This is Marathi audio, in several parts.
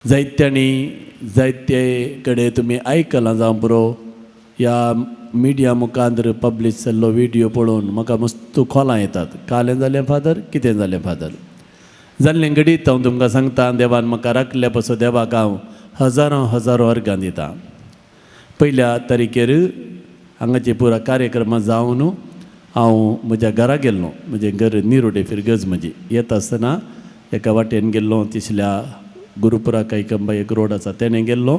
जायत्यांनी जायते कडेन तुमी आयकलां जावं पुरो ह्या मिडिया मुखार पब्लीश जाल्लो व्हिडियो पळोवन म्हाका मस्त खोलां येतात. कालें जालें फादर, कितें जालें फादर. जाल्लें घडीत हांव तुमकां सांगता, देवान म्हाका राखल्या पासून देवाक हांव हजारो अर्गां दितां. पयल्या तारीखेर हांगाचे पुरा कार्यक्रम जावन हांव म्हज्या घरा गेल्लो. म्हजें घर निरोडे फिरगज म्हजी. येता आसतना एका वाटेन गेल्लो, तिसल्या गुरुपुरा कैकंबा एक रोड आसा तेणें गेल्लो.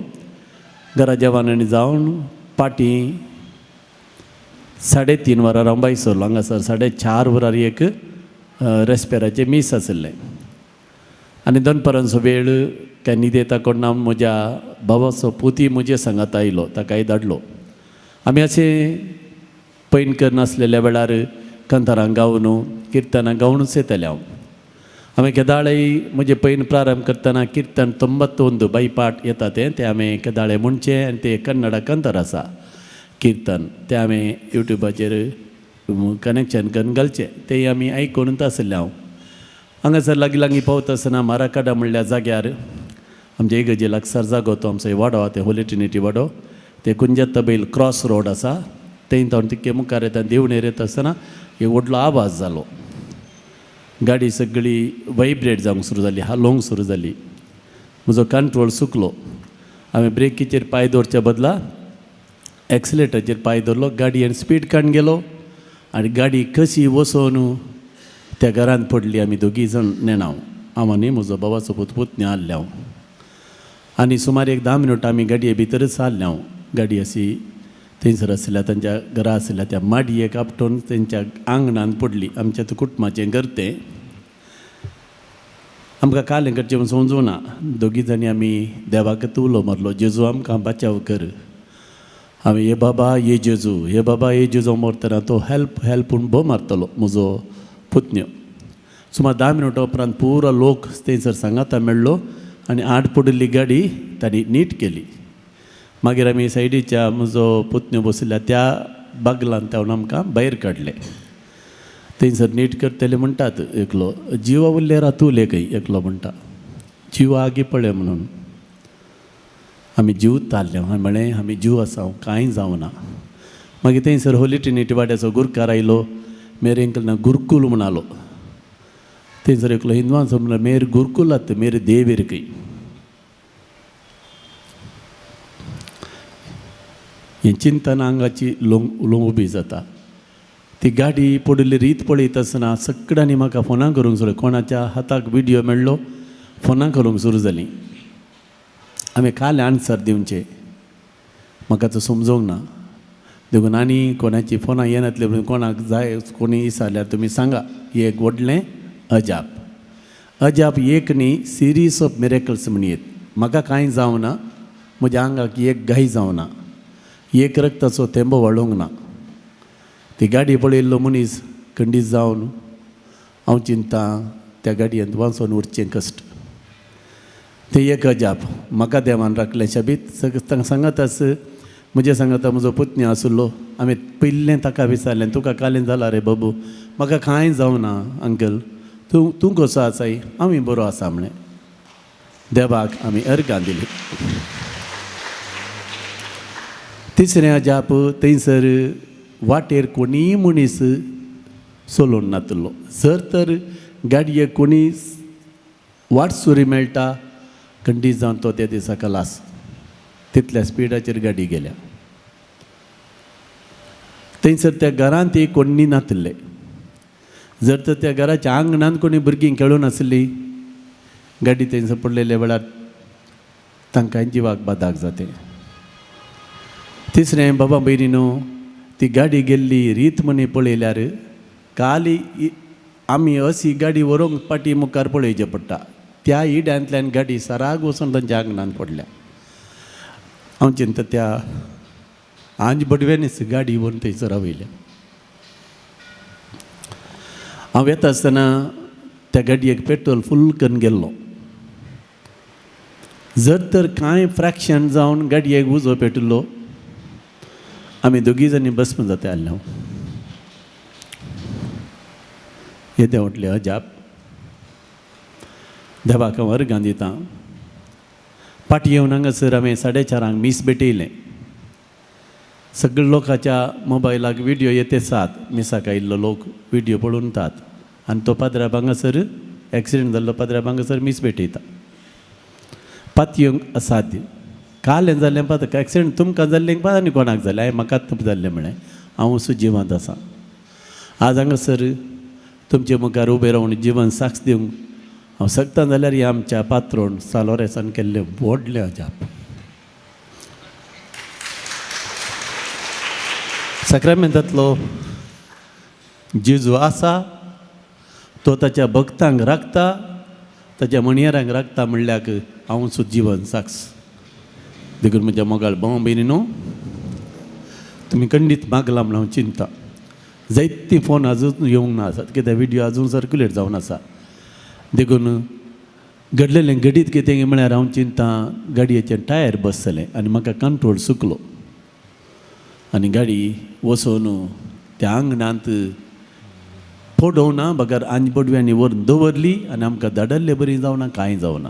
घरा जेवणांनी जावन पाटी 3:30 वरां हांव भायर सरलो. हांगासर 4:30 वरार एक रेस्पेराचें मीस आसलें आनी दनपारांचो वेळ काय न्हिदेता कोण हांव म्हज्या भावाचो पुती म्हजे सांगात आयलो, ताकाय धाडलो. आमी अशें पैन करनासलेल्या वेळार कंथारां गावन किर्तनां गावनूच येताले हांव. हांवें केदाळें म्हजें पैन प्रारंभ करतना किर्तन 91 बायपाट येता तें हांवें केदाळें म्हणचें आनी तें कन्नडा कंथार आसा किर्तन, तें हांवें यूट्यूबाचेर कनेक्शन करून घालचें. तें आमी आयकूनच आसलें हांव. हांगासर लागीं पावता आसतना माराकाडा म्हणल्या जाग्यार आमच्या इगर्जे लागसार जागो तो आमचो वाडो ते होली ट्रिनिटी वाडो, ते कुंजत्ता बैल क्रॉस रोड आसा थंय हांव तितके मुखार येता. देवणेर येता आसतना एक व्हडलो आवाज जालो. गाडी सगळी वायब्रेट जावंक सुरू जाली, हालोवंक सुरू जाली. म्हजो कंट्रोल चुकलो. हांवें ब्रेकीचेर पांय दवरच्या बदला एक्सिलेटराचेर पांय दवरलो. गाडयेन स्पीड काडून गेलो आनी गाडी कशी वचोन त्या घरांत पडली. आमी दोगी जाण नेणाव, हांव आनी म्हजो भावाचो पुतण्यो आहले हांव. आनी सुमार एक 10 मिनटां आमी गाडये भितरच आहले हांव. गाडी अशी थंयसर आसल्या तांच्या घरा आसल्या त्या माडयेक आपटून तेंच्या आंगणान पडली. आमच्या कुटुंबाचें घर तें. आमकां कालें करचें म्हूण समजूना. दोगी जाणी आमी देवाक उलो मारलो, जेजू आमकां बचाव कर. हांवें हे बाबा ये जेजू मरतना तो हेल्प म्हूण भो मारतलो म्हजो पुतण्यो. सुमार 10 मिनटां उपरांत पुरो लोक थंयसर सांगाता मेळ्ळो आनी आड पडिल्ली गाडी तांणी नीट केली. मागीर आमी सायडीच्या म्हजो पुतण्यो बसयल्या त्या बागलांत आमकां भायर काडलें. थंयसर नीट करतले म्हणटात एकलो, जिवा उरले रातू उरले खंय एकलो म्हणटा, जीव आगी पळय म्हणून. आमी जीव तारले. हांवें म्हळें आमी जीव आसा, कांय जावना. मागीर थंयसर होली ट्रिनिटी वाड्याचो गुरकार आयलो. मेरे अंकल गुरुकुल म्हणालो. थंयसर एकलो हिंदवांचो म्हणलो मेर गुरुकुलात मेर देवेर खंय. ही चिंतन आंगाची लोंग उबी जाता. ती गाडी पडिल्ली रीत पळयत आसतना सगळ्यांनी म्हाका फोनां करूंक सुरू. कोणाच्या हाताक व्हिडियो मेळ्ळो, फोनां करूंक सुरू जालीं. हांवें काल आन्सर दिवचें, म्हाका तो समजोंक ना. देखून आनी कोणाची फोनां येनातले म्हणून कोणाक जाय कोणी विचारल्यार तुमी सांगा. हें एक व्हडलें अजाप एक न्ही, सिरीज ऑफ मिरेकल्स म्हणयेत. म्हाका कांय जावना, म्हज्या आंगाक एक घाय जावना, एक रक्ताचो थेंबो वाडोवंक ना. ती गाडी पळयल्लो मनीस खंडीत जावन हांव चिंता त्या गाडयेंत वाचून उरचें कश्ट. तें एक अजाप म्हाका देवान राखलें शाबीत. सांगात आस म्हजे सांगाता म्हजो पुतण्यो आसलो. हांवें पयलें ताका विचारलें, तुका कालें जाला रे बाबू. म्हाका कांय जावना अंकल, तूं कसो आसाय. हांवूय बरो आसा म्हणलें. देवाक आमी अर्गां दिली. तिसरें अजाप, थंयसर वाटेर कोणीय मनीस चलोवन नातलो. जर तर गाडयेक कोणी वाट सुरी मेळटा खंडीत जावन तो त्या दिसा खलास. तितल्या स्पिडाचेर गाडी गेल्या. थंयसर त्या घरांत एक कोणी नातले. जर तर त्या घराच्या आंगणांत कोणी भुरगीं खेळून आसलीं, गाडी थंयसर पडलेल्या वेळार तांकां जिवाक बादाक जातें. तिसरें, बाबा भयणीनो, ती गाडी गेल्ली रीत म्हणी पळयल्यार काल आमी अशी गाडी व्हरूंक पाटी मुखार पळोवचें पडटा. त्या इड्यांतल्यान गाडी सराग वचून तांच्या आंगणांत पडल्या. हांव चिंता त्या आंज बडव्यानीच गाडी व्हरून थंयसर वयल्या. हांव येता आसतना त्या गाडयेक पेट्रोल फूल करून गेल्लो. जर तर कांय फ्रॅक्शन जावन गाडयेक उजो पेटलो, आमी दोगी जाणी भस्म जाता आहले. हांव येदे व्हडले अजाप. देवाक हांव अर्गां दितां. फाटी येवन हांगासर हांवें 4:30 मीस भेटयलें. सगळे लोकांच्या मोबायलाक व्हिडिओ येते सात मिसाक आयिल्लो लोक व्हिडिओ पळोवन तात आनी तो पाद्राब हांगासर एक्सिडेंट जाल्लो पाद्राब हांगासर मीस भेटयता. पाती येवंक असाध्य. काल हें जाल्लें पात एक्सिडेंट तुमकां जाल्लें पात आनी कोणाक जालें हांवें म्हाकाच जाल्लें म्हळें. हांव असो जिवंत आसा. आज हांगासर तुमचे मुखार उबें रावन जिवन साक्ष दिवंक हांव सकता जाल्यार हें आमच्या पात्रोण सालोरेसान केल्लें व्हडलें अजाप. सक्रामेंतांतलो जेजू आसा तो ताच्या भक्तांक राखता, ताच्या मणयारांक राखता म्हणल्याक हांव सुद्दां जिवन साक्ष. देखून म्हज्या मोगाळ भाव भयणीनो, तुमी खंडीत मागला म्हण हांव चिंता. जायती फोन आजून येवंक ना आसात कित्याक व्हिडिओ आजून सर्क्युलेट जावन आसा. देखून घडलेलें घडीत कितें म्हळ्यार हांव चिंता गाडयेचें टायर बसतलें आनी म्हाका कंट्रोल चुकलो आनी गाडी वचोन त्या आंगणांत पडोवना बगर आंज पडव्यांनी व्हरून दवरली आनी आमकां धाडल्ले बरी जावना कांय जावना.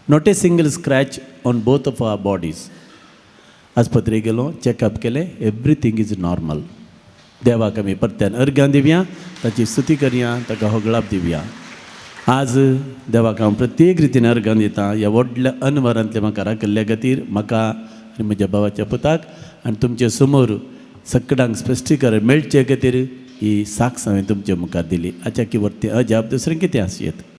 Not a single scratch on both of our bodies. आस्पत्रेक गेलो, चॅकअप केलें, एवरीथींग इज नॉर्मल. देवाक आमी परत्यान अर्घ्यां दिवया, ताची स्तुती करया, ताका होगळाप दिवया. आज देवाक हांव प्रत्येक रितीन अर्घां दितां ह्या व्हडल्या अनवरांतले म्हाका राखल्ल्या खातीर, म्हाका आनी म्हज्या भावाच्या पुताक आनी तुमचे समोर सगळ्यांक स्पश्टीकरण मेळचे खातीर ही साक्ष हांवें तुमचे मुखार दिली. हाच्या की वर्ती अजाप दुसरें कितें आसयत.